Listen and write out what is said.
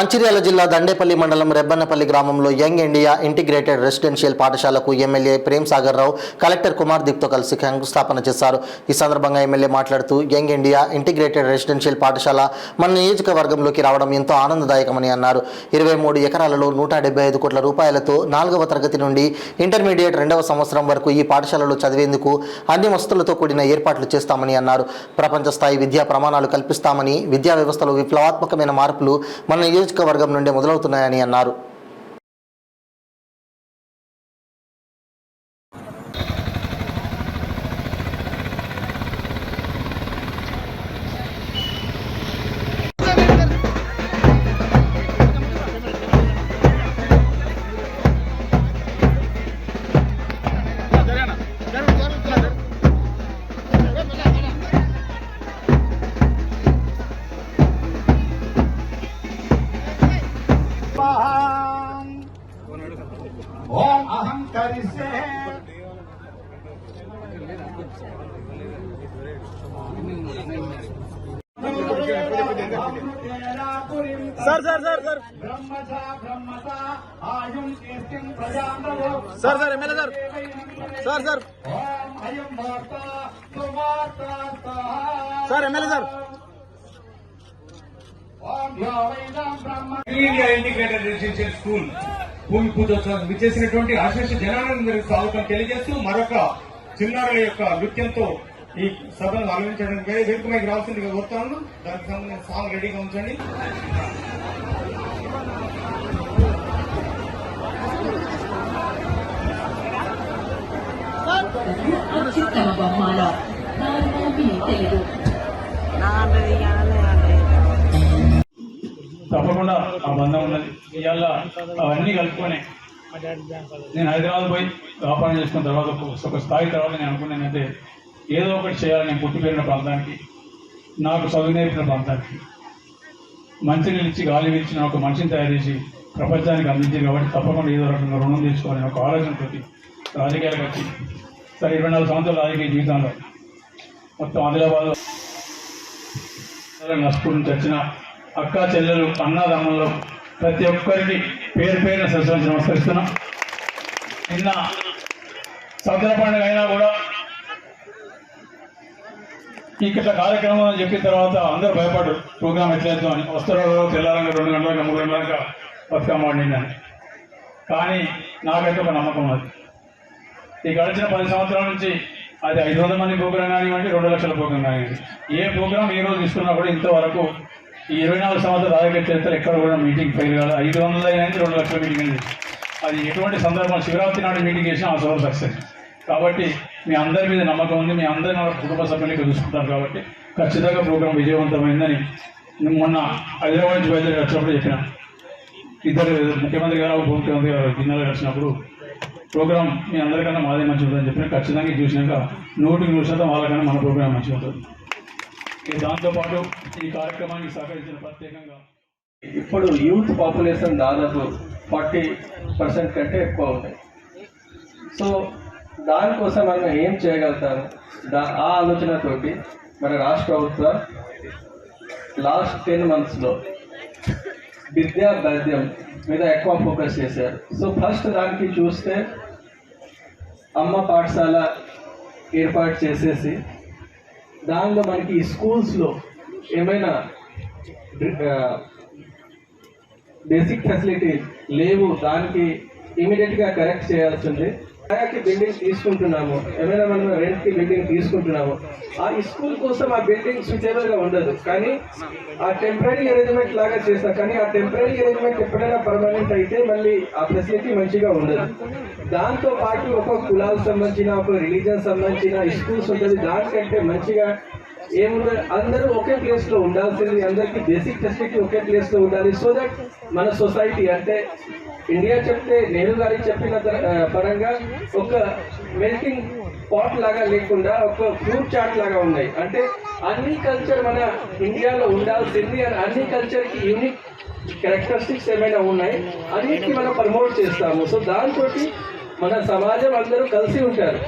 మంచిర్యాల జిల్లా దండేపల్లి మండలం రెబ్బన్నపల్లి గ్రామంలో యంగ్ ఇండియా ఇంటిగ్రేటెడ్ రెసిడెన్షియల్ పాఠశాలకు ఎమ్మెల్యే ప్రేమ్ సాగర్ రావు కలెక్టర్ కుమార్ దీప్తో కలిసి శంకుస్థాపన చేశారు. ఈ సందర్భంగా ఎమ్మెల్యే మాట్లాడుతూ యంగ్ ఇండియా ఇంటిగ్రేటెడ్ రెసిడెన్షియల్ పాఠశాల మన నియోజకవర్గంలోకి రావడం ఎంతో ఆనందదాయకమని అన్నారు. 23 ఎకరాలలో 175 కోట్ల రూపాయలతో 4వ తరగతి నుండి ఇంటర్మీడియట్ 2వ సంవత్సరం వరకు ఈ పాఠశాలలో చదివేందుకు అన్ని వసతులతో కూడిన ఏర్పాట్లు చేస్తామని అన్నారు. ప్రపంచ స్థాయి విద్యా ప్రమాణాలు కల్పిస్తామని, విద్యా వ్యవస్థలో విప్లవాత్మకమైన మార్పులు మన నియోజకవర్గం నుండి మొదలవుతున్నాయని అన్నారు. ओम अहम करिष्ये sir MLA sir MLA sir integrated residential school భూమి పూజోత్సవం విచ్చేసినటువంటి ఆశీర్ష జనానందరికి స్వాగతం తెలియజేస్తూ మరొక చిన్నారుల యొక్క నృత్యంతో ఈ సభను ఆలోచించడానికి వేదికమైకి రావాల్సిందిగా కోరుతాను. దానికి సంబంధించిన సాంగ్ రెడీగా ఉంచండి. తప్పకుండా ఆ బంధం ఉన్నది. ఇవాళ అవన్నీ కలుపుకొని నేను హైదరాబాద్ పోయి వ్యాపారం చేసుకున్న తర్వాత ఒక స్థాయి తర్వాత నేను అనుకున్నానంటే ఏదో ఒకటి చేయాలి. నేను పుట్టి పెరిగిన ప్రాంతానికి, నాకు చదువు నేర్పిన ప్రాంతానికి మంచినీళ్ళు ఇచ్చి గాలి ఇచ్చిన ఒక మనిషిని తయారు చేసి ప్రపంచానికి అందించింది కాబట్టి తప్పకుండా ఏదో రకంగా రుణం తీసుకోవాలని ఒక ఆలోచనతోటి రాజకీయాలకు వచ్చి సరే 24 సంవత్సరాల రాజకీయ జీవితంలో మొత్తం ఆదిలాబాద్ స్కూల్ నుంచి వచ్చిన అక్క చెల్లెలు అన్నదమ్ముల్లో ప్రతి ఒక్కరికి పేరు పేరున సత్సరించి నమస్కరిస్తున్నాం. నిన్న సముద్ర పండుగ అయినా కూడా ఇక్కడ కార్యక్రమం అని చెప్పిన తర్వాత అందరూ భయపడ్డారు, ప్రోగ్రాం ఎట్లయిద్దాం అని. వస్తారో తెల్లారంగా 2 గంటలకు 3 గంటలకు బతుకమ్మ ఆడిందని. కానీ నాకైతే ఒక నమ్మకం ఉంది. ఈ గడిచిన 10 సంవత్సరాల నుంచి అది 500 మంది ప్రోగ్రాం కానివ్వండి, 2 లక్షల ప్రోగ్రాం కానివ్వండి, ఏ ప్రోగ్రాం ఈ రోజు తీసుకున్నా కూడా ఇంతవరకు ఈ 24 సంవత్సరాల రాజకీయ చరిత్ర ఎక్కడ కూడా మీటింగ్ ఫెయిల్ కాదు. 500 అయినది 2 లక్షల మీటింగ్ అయింది. అది ఎటువంటి సందర్భం శివరాత్రి నాడు మీటింగ్ చేసినా ఆ సభ సక్సెస్. కాబట్టి మీ అందరి మీద నమ్మకం ఉంది, మీ అందరి కుటుంబ సభ్యులకి చూసుకుంటారు. కాబట్టి ఖచ్చితంగా ప్రోగ్రాం విజయవంతమైందని మొన్న హైదరాబాద్ నుంచి బయలుదేరి వచ్చినప్పుడు చెప్పిన. ఇద్దరు ముఖ్యమంత్రి గారు, ఉప ముఖ్యమంత్రి గారు జిల్లాలో వచ్చినప్పుడు ప్రోగ్రాం మీ అందరికన్నా మాదే మంచిగా ఉంటుందని చెప్పిన. ఖచ్చితంగా చూసినాక 100% వాళ్ళకన్నా మన ప్రోగ్రాం మంచిగా ఉంటుంది. దాంతోపాటు ఈ కార్యక్రమానికి సహకరించిన ప్రత్యేకంగా ఇప్పుడు యూత్ పాపులేషన్ దాదాపు 40% కంటే ఎక్కువ ఉంటాయి. సో దానికోసం మనం ఏం చేయగలుగుతాము, ఆ ఆలోచనతోటి మన రాష్ట్ర ప్రభుత్వం లాస్ట్ 10 monthsలో విద్యా వైద్యం మీద ఎక్కువ ఫోకస్ చేశారు. సో ఫస్ట్ దానికి చూస్తే అమ్మ పాఠశాల ఏర్పాటు చేసేసి దానిలో మనకి ఈ స్కూల్స్లో ఏమైనా బేసిక్ ఫెసిలిటీ లేవు, దానికి ఇమీడియట్గా కరెక్ట్ చేయాల్సింది. కి బిల్డింగ్ తీసుకుంటున్నాము, ఏమైనా మనం రెంట్కి బిల్డింగ్ తీసుకుంటున్నాము, ఆ స్కూల్ కోసం ఆ బిల్డింగ్ సూటబుల్గా ఉండదు. కానీ ఆ టెంపరీ అరేంజ్మెంట్ లాగా చేస్తాం. కానీ ఆ టెంపరీ అరేంజ్మెంట్ ఎప్పుడైనా పర్మనెంట్ అయితే మళ్ళీ ఆ ఫెసిలిటీ మంచిగా ఉండదు. దాంతో పాటు ఒక కులాలకు సంబంధించిన, ఒక రిలీజన్ సంబంధించిన స్కూల్స్ ఉంటుంది. దానికంటే మంచిగా ఏముండదు, అందరూ ఒకే ప్లేస్లో ఉండాల్సింది, అందరికీ బేసిక్ ఫెసిలిటీ ఒకే ప్లేస్లో ఉండాలి. సో దట్ మన సొసైటీ అంటే ఇండియా చెప్తే నెహ్రూ గారికి చెప్పిన పరంగా ఒక మెల్టింగ్ పాట్ లాగా లేకుండా ఒక ఫ్రూట్ చాట్ లాగా ఉన్నాయి. అంటే అన్ని కల్చర్ మన ఇండియాలో ఉండాల్సింది, అన్ని కల్చర్కి యూనిక్ క్యారెక్టరిస్టిక్స్ ఏమైనా ఉన్నాయి అన్నిటికీ మనం ప్రమోట్ చేస్తాము. సో దాంతో మన సమాజం అందరూ కలిసి ఉంటారు.